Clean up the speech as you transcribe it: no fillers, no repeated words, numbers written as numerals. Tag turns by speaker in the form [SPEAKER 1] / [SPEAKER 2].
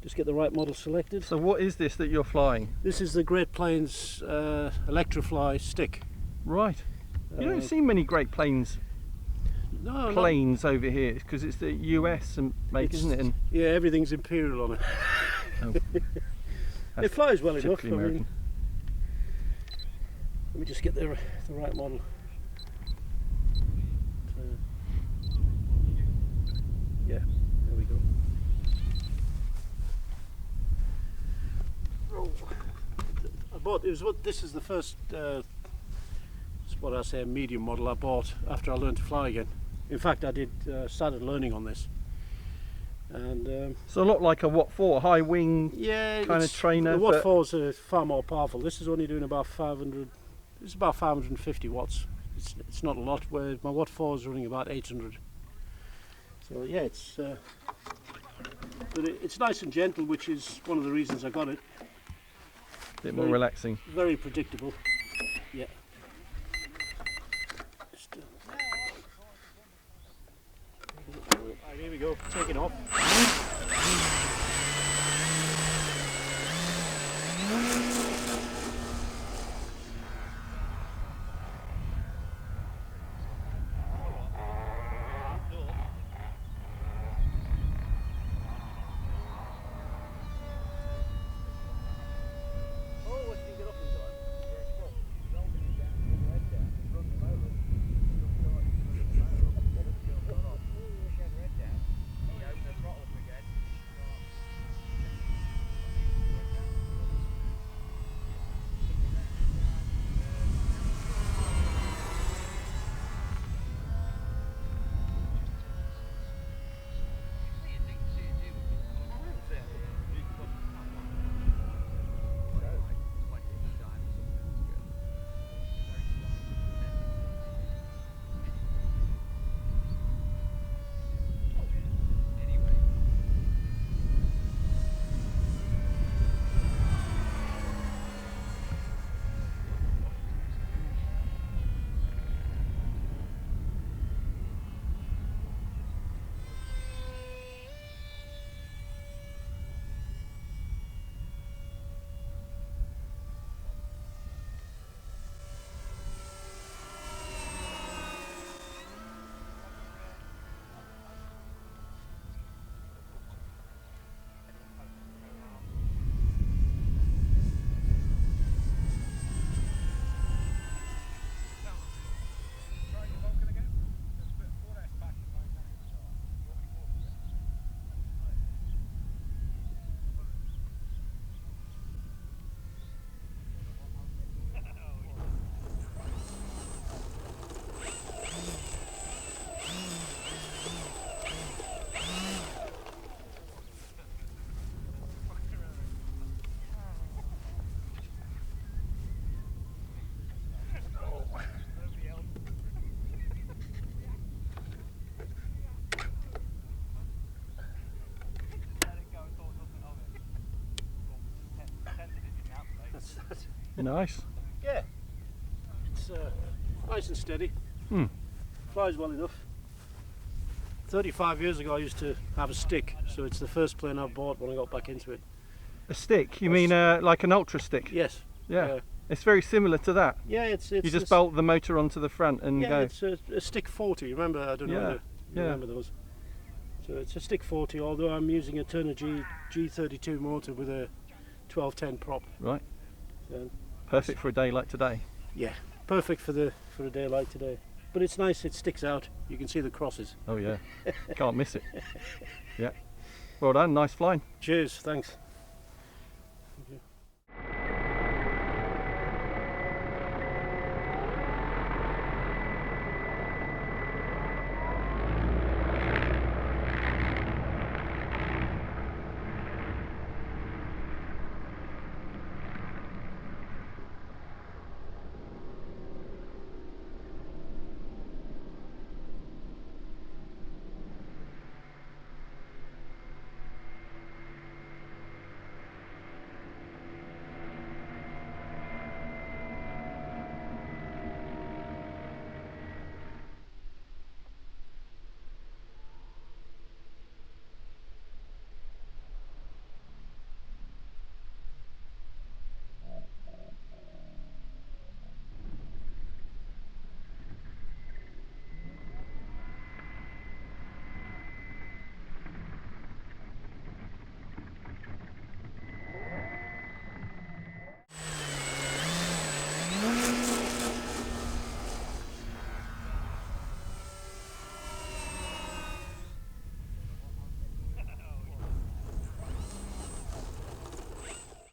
[SPEAKER 1] Just get the right model selected.
[SPEAKER 2] So what is this that you're flying?
[SPEAKER 1] This is the Great Planes Electric Fly-In.
[SPEAKER 2] Right. You don't see many Great Planes planes over here, because it's the US and make, isn't it? And
[SPEAKER 1] yeah, everything's Imperial on it.
[SPEAKER 2] oh,
[SPEAKER 1] it flies well enough.
[SPEAKER 2] American.
[SPEAKER 1] Let me just get the right model. Yeah, there we go. Oh, this is the first, what I say, a medium model I bought after I learned to fly again. In fact, I started learning on this. And
[SPEAKER 2] so a lot like a Watt 4, high wing,
[SPEAKER 1] yeah,
[SPEAKER 2] kind of trainer.
[SPEAKER 1] The Watt 4s are far more powerful. This is only doing about 500. It's about 550 watts. It's not a lot. Where my Watt 4 is running about 800. So yeah, but it's nice and gentle, which is one of the reasons I got it.
[SPEAKER 2] A bit more relaxing.
[SPEAKER 1] Very predictable. Yeah. Right, here we go. Take it off.
[SPEAKER 2] Nice.
[SPEAKER 1] Yeah, it's nice and steady. Flies well enough. 35 years ago I used to have a stick, so it's the first plane I bought when I got back into it.
[SPEAKER 2] A stick? You mean like an UltraSTIK?
[SPEAKER 1] Yes.
[SPEAKER 2] Yeah. It's very similar to that.
[SPEAKER 1] Yeah, it's
[SPEAKER 2] you just bolt the motor onto the front and go.
[SPEAKER 1] Yeah, it's a stick 40. Remember? I don't know whether you remember those. So it's a stick 40, although I'm using a Turner G32 motor with a 1210 prop.
[SPEAKER 2] Right.
[SPEAKER 1] So,
[SPEAKER 2] perfect for a day like today.
[SPEAKER 1] Yeah, perfect for a day like today. But it's nice, it sticks out. You can see the crosses.
[SPEAKER 2] Oh yeah, can't miss it. Yeah. Well done, nice flying.
[SPEAKER 1] Cheers, thanks.